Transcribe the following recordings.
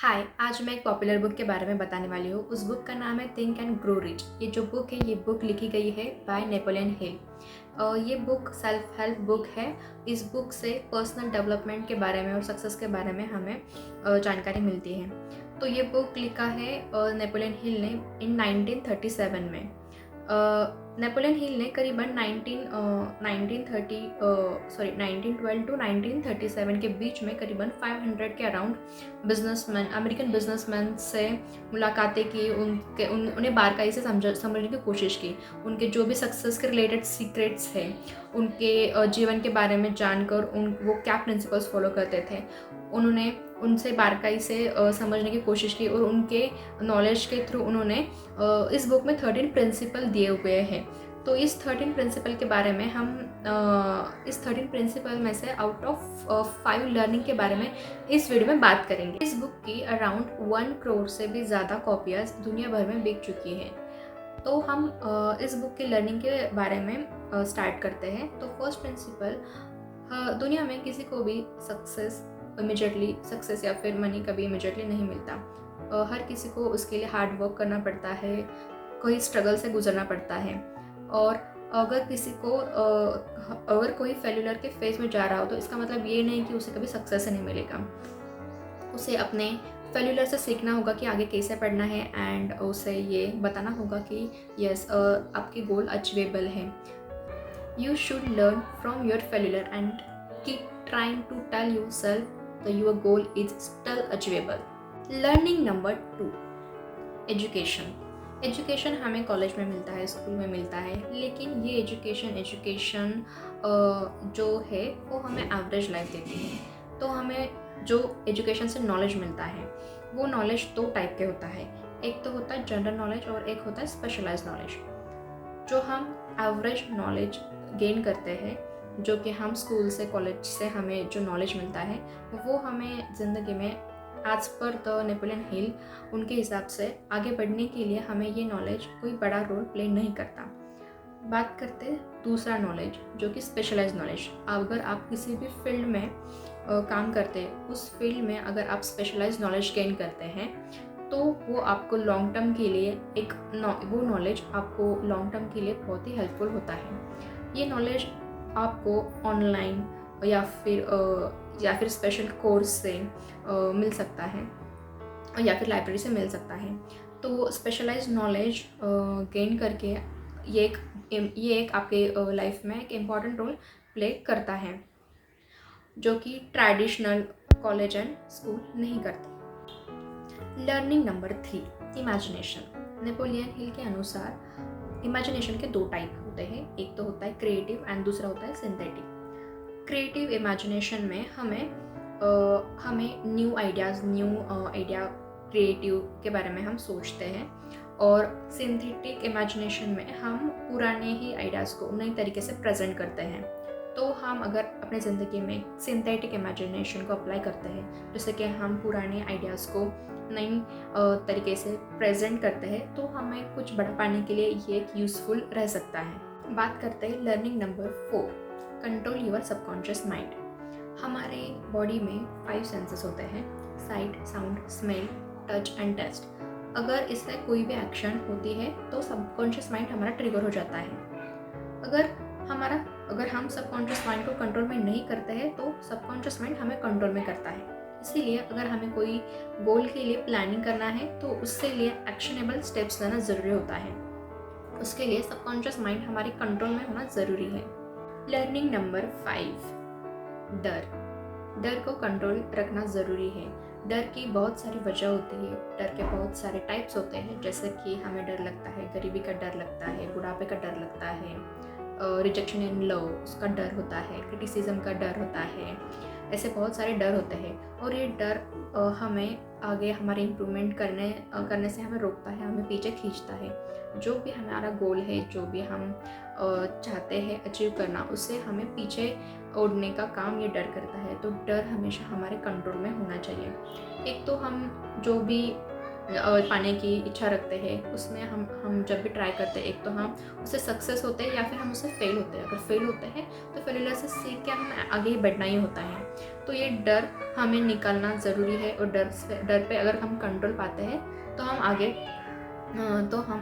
हाय, आज मैं एक पॉपुलर बुक के बारे में बताने वाली हूँ। उस बुक का नाम है थिंक एंड ग्रो रिच। ये जो बुक है, ये बुक लिखी गई है बाय नेपोलियन हिल। ये बुक सेल्फ हेल्प बुक है। इस बुक से पर्सनल डेवलपमेंट के बारे में और सक्सेस के बारे में हमें जानकारी मिलती है। तो ये बुक लिखा है नेपोलियन हिल ने इन 1937 में। नेपोलियन हिल ने करीबन 1912 टू 1937 के बीच में करीबन 500 के अराउंड अमेरिकन बिजनेसमैन से मुलाकातें की। उन्हें बारीकाई से समझने की कोशिश की। उनके जो भी सक्सेस के रिलेटेड सीक्रेट्स हैं, उनके जीवन के बारे में जानकर वो क्या प्रिंसिपल्स फॉलो करते थे, उन्होंने उनसे बारीकाई से समझने की कोशिश की। और उनके नॉलेज के थ्रू उन्होंने इस बुक में 13 प्रिंसिपल दिए हुए हैं। तो इस 13 प्रिंसिपल के बारे में हम इस 13 प्रिंसिपल में से आउट ऑफ 5 लर्निंग के बारे में इस वीडियो में बात करेंगे। इस बुक की अराउंड 1 करोड़ से भी ज़्यादा कॉपियाज दुनिया भर में बिक चुकी हैं। तो हम इस बुक की लर्निंग के बारे में स्टार्ट करते हैं। तो फर्स्ट प्रिंसिपल, दुनिया में किसी को भी सक्सेस या फिर मनी कभी इमिजिएटली नहीं मिलता। हर किसी को उसके लिए हार्ड वर्क करना पड़ता है, कोई स्ट्रगल से गुजरना पड़ता है। और अगर कोई फेल्यूलर के फेज में जा रहा हो तो इसका मतलब ये नहीं कि उसे कभी सक्सेस नहीं मिलेगा। उसे अपने फेल्यूलर से सीखना होगा कि आगे कैसे पढ़ना है, एंड उसे ये बताना होगा कि यस, आपके गोल अचीवेबल है। You should learn from your failure and keep trying to tell yourself that your goal is still achievable. Learning number 2, education हमें कॉलेज में मिलता है, स्कूल में मिलता है, लेकिन ये एजुकेशन जो है वो हमें एवरेज लाइफ देती है। तो हमें जो एजुकेशन से नॉलेज मिलता है वो नॉलेज 2 टाइप के होता है। एक तो होता है जनरल नॉलेज और एक होता है स्पेशलाइज्ड नॉलेज। जो हम एवरेज नॉलेज गेन करते हैं, जो कि हम स्कूल से कॉलेज से हमें जो नॉलेज मिलता है, वो हमें ज़िंदगी में as per the Napoleon Hill उनके हिसाब से आगे बढ़ने के लिए हमें ये नॉलेज कोई बड़ा रोल प्ले नहीं करता। बात करते हैं दूसरा नॉलेज, जो कि स्पेशलाइज्ड नॉलेज। अगर आप किसी भी फील्ड में काम करते हैं, उस फील्ड में अगर आप स्पेशलाइज्ड नॉलेज गेन करते हैं तो वो आपको लॉन्ग टर्म के लिए वो नॉलेज आपको लॉन्ग टर्म के लिए बहुत ही हेल्पफुल होता है। ये नॉलेज आपको ऑनलाइन या फिर स्पेशल कोर्स से मिल सकता है या फिर लाइब्रेरी से मिल सकता है। तो स्पेशलाइज्ड नॉलेज गेन करके ये एक आपके लाइफ में एक इम्पॉर्टेंट रोल प्ले करता है, जो कि ट्रेडिशनल कॉलेज एंड स्कूल नहीं करती। Learning number 3, imagination. Napoleon Hill के अनुसार इमेजिनेशन के 2 टाइप होते हैं। एक तो होता है क्रिएटिव एंड दूसरा होता है सिंथेटिक। क्रिएटिव इमेजिनेशन में हमें न्यू आइडिया क्रिएटिव के बारे में हम सोचते हैं, और सिंथेटिक इमेजिनेशन में हम पुराने ही आइडियाज़ को नई तरीके से प्रेजेंट करते हैं। तो हम अगर अपने ज़िंदगी में सिंथेटिक इमेजिनेशन को अप्लाई करते हैं, जैसे कि हम पुराने आइडियाज़ को नई तरीके से प्रेजेंट करते हैं, तो हमें कुछ बड़ा पाने के लिए ये एक यूज़फुल रह सकता है। बात करते हैं learning number 4, control your subconscious mind. हमारे बॉडी में 5 सेंसेस होते हैं: sight, sound, smell, touch and taste. अगर इससे कोई भी एक्शन होती है तो सबकॉन्शियस माइंड हमारा ट्रिगर हो जाता है। अगर हम सबकॉन्शियस माइंड को कंट्रोल में नहीं करते हैं तो सबकॉन्शियस माइंड हमें कंट्रोल में करता है। इसीलिए अगर हमें कोई गोल के लिए प्लानिंग करना है तो उसके लिए एक्शनेबल स्टेप्स लेना ज़रूरी होता है। उसके लिए सबकॉन्शियस माइंड हमारे कंट्रोल में होना ज़रूरी है। लर्निंग नंबर 5, डर को कंट्रोल रखना ज़रूरी है। डर की बहुत सारी वजह होती है। डर के बहुत सारे टाइप्स होते हैं, जैसे कि हमें डर लगता है, गरीबी का डर लगता है, बुढ़ापे का डर लगता है, रिजेक्शन इन लव उसका डर होता है, क्रिटिसिज्म का डर होता है। ऐसे बहुत सारे डर होते हैं, और ये डर हमें आगे हमारे इम्प्रूवमेंट करने से हमें रोकता है, हमें पीछे खींचता है। जो भी हमारा गोल है, जो भी हम चाहते हैं अचीव करना, उससे हमें पीछे ओढ़ने का काम ये डर करता है। तो डर हमेशा हमारे कंट्रोल में होना चाहिए। एक तो हम जो भी पाने की इच्छा रखते हैं, उसमें हम जब भी ट्राई करते हैं, एक तो हम उससे सक्सेस होते हैं या फिर हम उससे फेल होते हैं। अगर फेल होते हैं तो फेलियर से सीख के हमें आगे बढ़ना ही होता है। तो ये डर हमें निकालना ज़रूरी है, और डर पे अगर हम कंट्रोल पाते हैं तो हम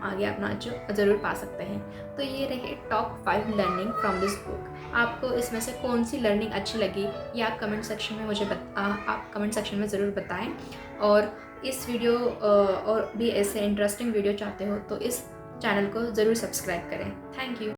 आगे अपना जो ज़रूर पा सकते हैं। तो ये रहे top 5 learning from this book. आपको इसमें से कौन सी लर्निंग अच्छी लगी, ये आप कमेंट सेक्शन में आप कमेंट सेक्शन में ज़रूर बताएं। और इस वीडियो और भी ऐसे इंटरेस्टिंग वीडियो चाहते हो तो इस चैनल को ज़रूर सब्सक्राइब करें। Thank you.